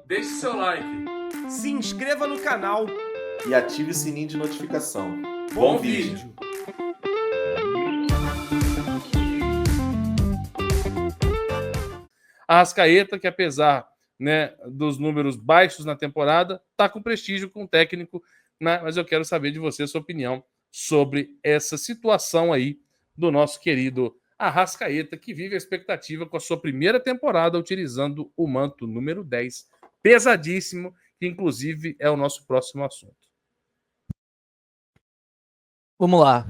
Deixe seu like. Se inscreva no canal e ative o sininho de notificação. Bom vídeo! Arrascaeta, que apesar, né, dos números baixos na temporada, está com prestígio com o técnico, né? Mas eu quero saber de você a sua opinião sobre essa situação aí do nosso querido Arrascaeta, que vive a expectativa com a sua primeira temporada utilizando o manto número 10, pesadíssimo, que inclusive é o nosso próximo assunto. Vamos lá.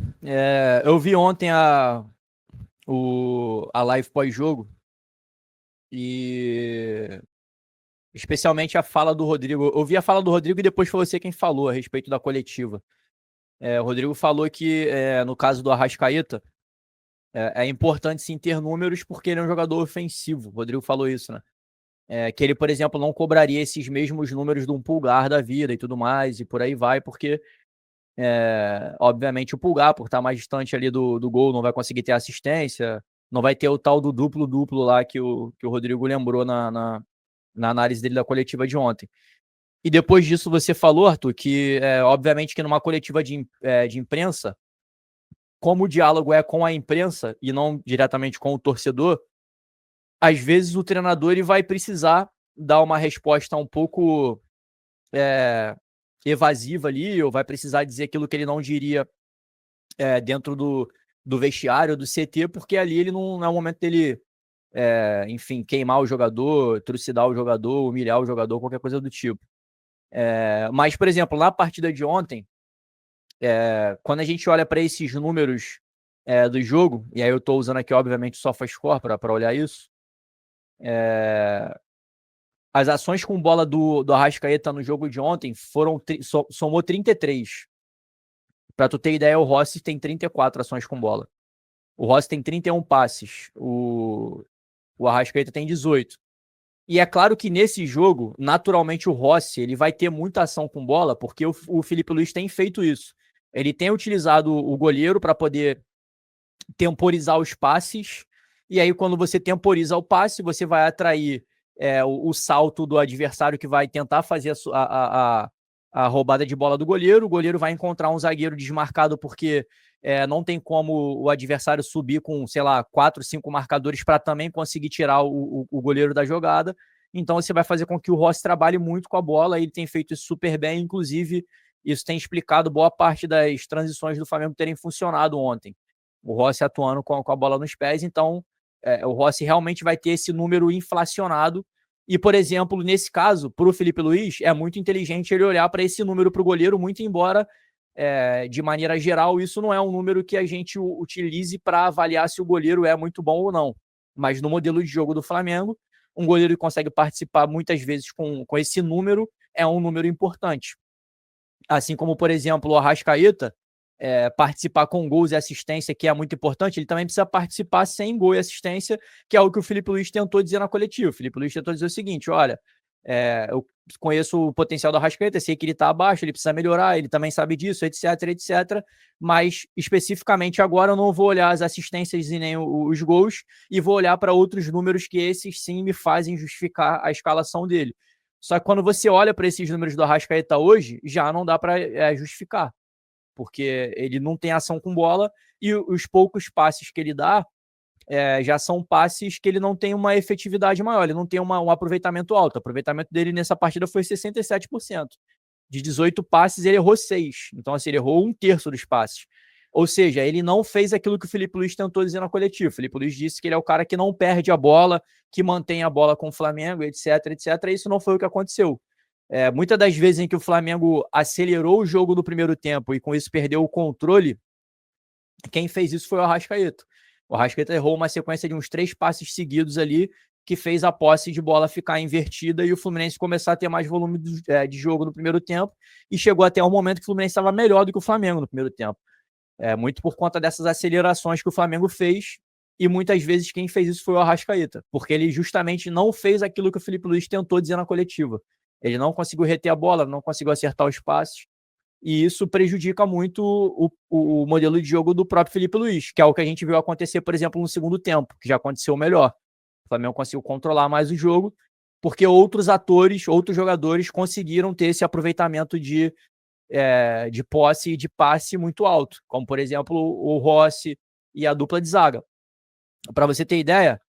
Eu vi ontem a live pós-jogo e especialmente a fala do Rodrigo. Eu vi a fala do Rodrigo e depois foi você quem falou a respeito da coletiva. O Rodrigo falou que, no caso do Arrascaeta, é importante sim ter números porque ele é um jogador ofensivo. O Rodrigo falou isso, né? Que ele, por exemplo, não cobraria esses mesmos números de um Pulgar da vida e tudo mais, e por aí vai, porque obviamente o Pulgar, por estar mais distante ali do gol, não vai conseguir ter assistência, não vai ter o tal do duplo-duplo lá que o Rodrigo lembrou na análise dele da coletiva de ontem. E depois disso você falou, Arthur, que obviamente que numa coletiva de imprensa, como o diálogo é com a imprensa e não diretamente com o torcedor, às vezes o treinador ele vai precisar dar uma resposta um pouco evasiva ali, ou vai precisar dizer aquilo que ele não diria dentro do vestiário, do CT, porque ali ele não é o momento dele, enfim, queimar o jogador, trucidar o jogador, humilhar o jogador, qualquer coisa do tipo. Mas, por exemplo, na partida de ontem, quando a gente olha para esses números do jogo, e aí eu estou usando aqui, obviamente, o SofaScore para olhar isso, as ações com bola do Arrascaeta no jogo de ontem somou 33. Para tu ter ideia, o Rossi tem 34 ações com bola. O Rossi tem 31 passes. O Arrascaeta tem 18. E é claro que nesse jogo, naturalmente, o Rossi ele vai ter muita ação com bola, porque o Felipe Luís tem feito isso. Ele tem utilizado o goleiro para poder temporizar os passes, e aí quando você temporiza o passe, você vai atrair o salto do adversário que vai tentar fazer a roubada de bola do goleiro. O goleiro vai encontrar um zagueiro desmarcado porque não tem como o adversário subir com, sei lá, 4, 5 marcadores para também conseguir tirar o goleiro da jogada. Então você vai fazer com que o Rossi trabalhe muito com a bola. Ele tem feito isso super bem, inclusive isso tem explicado boa parte das transições do Flamengo terem funcionado ontem. O Rossi atuando com a bola nos pés, então o Rossi realmente vai ter esse número inflacionado. E, por exemplo, nesse caso, para o Felipe Luís, é muito inteligente ele olhar para esse número para o goleiro, muito embora, de maneira geral, isso não é um número que a gente utilize para avaliar se o goleiro é muito bom ou não. Mas no modelo de jogo do Flamengo, um goleiro que consegue participar muitas vezes com esse número é um número importante. Assim como, por exemplo, o Arrascaeta, participar com gols e assistência, que é muito importante, ele também precisa participar sem gol e assistência, que é o que o Felipe Luís tentou dizer na coletiva. O Felipe Luís tentou dizer o seguinte: olha, eu conheço o potencial do Arrascaeta, sei que ele está abaixo, ele precisa melhorar, ele também sabe disso, etc, etc, mas especificamente agora eu não vou olhar as assistências e nem os gols, e vou olhar para outros números que esses sim me fazem justificar a escalação dele. Só que quando você olha para esses números do Arrascaeta hoje, já não dá para justificar, porque ele não tem ação com bola e os poucos passes que ele dá já são passes que ele não tem uma efetividade maior, ele não tem um aproveitamento alto. O aproveitamento dele nessa partida foi 67%. De 18 passes, ele errou 6. Então, assim, ele errou 1/3 dos passes. Ou seja, ele não fez aquilo que o Felipe Luís tentou dizer na coletiva. O Felipe Luís disse que ele é o cara que não perde a bola, que mantém a bola com o Flamengo, etc, etc. E isso não foi o que aconteceu. Muitas das vezes em que o Flamengo acelerou o jogo no primeiro tempo e com isso perdeu o controle, quem fez isso foi o Arrascaeta. O Arrascaeta errou uma sequência de uns 3 passes seguidos ali, que fez a posse de bola ficar invertida e o Fluminense começar a ter mais volume de jogo no primeiro tempo, e chegou até um momento que o Fluminense estava melhor do que o Flamengo no primeiro tempo. Muito por conta dessas acelerações que o Flamengo fez, e muitas vezes quem fez isso foi o Arrascaeta, porque ele justamente não fez aquilo que o Felipe Luís tentou dizer na coletiva. Ele não conseguiu reter a bola, não conseguiu acertar os passes, e isso prejudica muito o modelo de jogo do próprio Felipe Luís, que é o que a gente viu acontecer, por exemplo, no segundo tempo, que já aconteceu melhor. O Flamengo conseguiu controlar mais o jogo, porque outros atores, outros jogadores conseguiram ter esse aproveitamento de posse e de passe muito alto, como, por exemplo, o Rossi e a dupla de zaga. Para você ter ideia,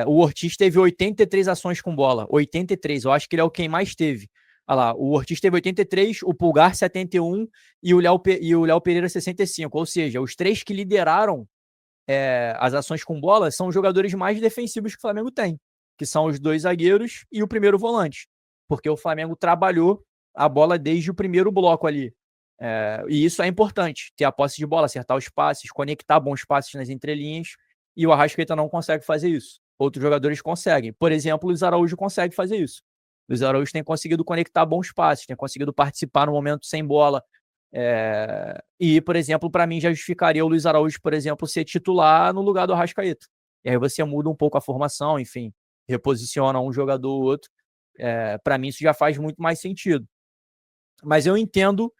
o Ortiz teve 83 ações com bola. 83, eu acho que ele é o quem mais teve. Olha lá, o Ortiz teve 83, o Pulgar 71 e o Léo Pereira 65. Ou seja, os três que lideraram as ações com bola são os jogadores mais defensivos que o Flamengo tem, que são os 2 zagueiros e o primeiro volante, porque o Flamengo trabalhou a bola desde o primeiro bloco ali. E isso é importante, ter a posse de bola, acertar os passes, conectar bons passes nas entrelinhas, e o Arrascaeta não consegue fazer isso. Outros jogadores conseguem. Por exemplo, o Luiz Araújo consegue fazer isso. O Luiz Araújo tem conseguido conectar bons passes, tem conseguido participar no momento sem bola. E, por exemplo, para mim já justificaria o Luiz Araújo, por exemplo, ser titular no lugar do Arrascaeta. E aí você muda um pouco a formação, enfim, reposiciona um jogador ou outro. Para mim isso já faz muito mais sentido. Mas eu entendo,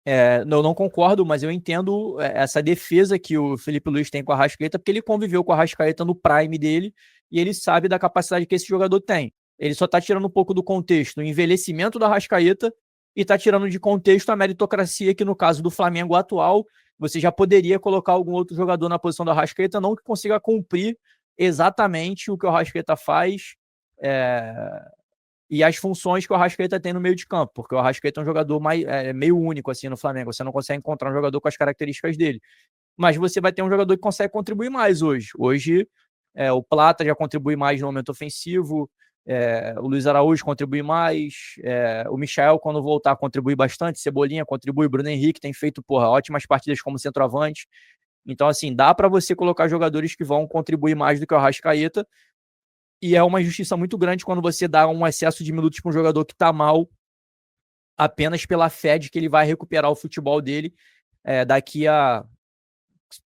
eu não concordo, mas eu entendo essa defesa que o Felipe Luiz tem com o Arrascaeta, porque ele conviveu com o Arrascaeta no prime dele e ele sabe da capacidade que esse jogador tem. Ele só está tirando um pouco do contexto o envelhecimento do Arrascaeta e está tirando de contexto a meritocracia, que no caso do Flamengo atual, você já poderia colocar algum outro jogador na posição do Arrascaeta, não que consiga cumprir exatamente o que o Arrascaeta faz e as funções que o Arrascaeta tem no meio de campo, porque o Arrascaeta é um jogador meio único assim no Flamengo, você não consegue encontrar um jogador com as características dele, mas você vai ter um jogador que consegue contribuir mais hoje. Hoje o Plata já contribui mais no momento ofensivo, o Luiz Araújo contribui mais, o Michael, quando voltar, contribui bastante, Cebolinha contribui, Bruno Henrique tem feito ótimas partidas como centroavante. Então, assim, dá para você colocar jogadores que vão contribuir mais do que o Arrascaeta, e é uma injustiça muito grande quando você dá um excesso de minutos para um jogador que está mal apenas pela fé de que ele vai recuperar o futebol dele daqui a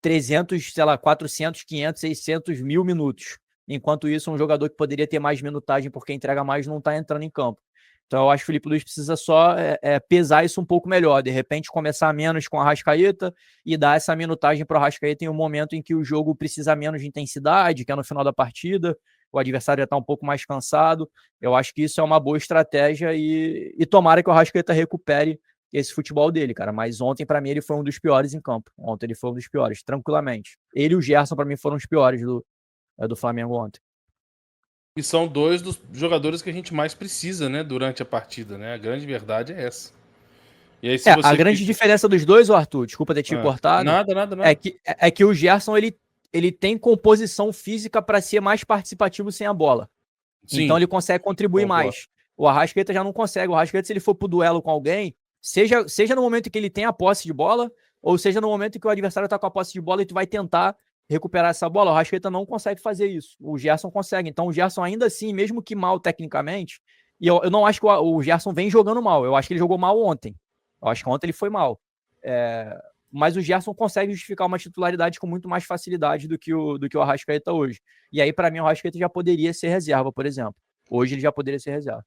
300, sei lá, 400, 500, 600 mil minutos. Enquanto isso, um jogador que poderia ter mais minutagem porque entrega mais não está entrando em campo. Então eu acho que o Felipe Luiz precisa só pesar isso um pouco melhor. De repente começar menos com o Arrascaeta e dar essa minutagem para o Arrascaeta em um momento em que o jogo precisa menos de intensidade, que é no final da partida, o adversário já está um pouco mais cansado. Eu acho que isso é uma boa estratégia e tomara que o Arrascaeta recupere esse futebol dele, cara. Mas ontem, para mim, ele foi um dos piores em campo. Ontem ele foi um dos piores, tranquilamente. Ele e o Gerson, para mim, foram os piores do Flamengo ontem. E são 2 dos jogadores que a gente mais precisa, né, durante a partida, né? A grande verdade é essa. E aí, se a grande diferença dos dois, Arthur, desculpa ter te cortado. Nada. É que o Gerson, ele tem composição física para ser mais participativo sem a bola. Sim, então ele consegue contribuir mais. O Arrascaeta já não consegue. O Arrascaeta, se ele for pro duelo com alguém, seja no momento em que ele tem a posse de bola, ou seja no momento em que o adversário tá com a posse de bola e tu vai tentar recuperar essa bola, o Arrascaeta não consegue fazer isso. O Gerson consegue. Então o Gerson ainda assim, mesmo que mal tecnicamente, e eu não acho que o Gerson vem jogando mal, eu acho que ele jogou mal ontem. Eu acho que ontem ele foi mal. Mas o Gerson consegue justificar uma titularidade com muito mais facilidade do que o Arrascaeta hoje. E aí, para mim, o Arrascaeta já poderia ser reserva, por exemplo. Hoje ele já poderia ser reserva.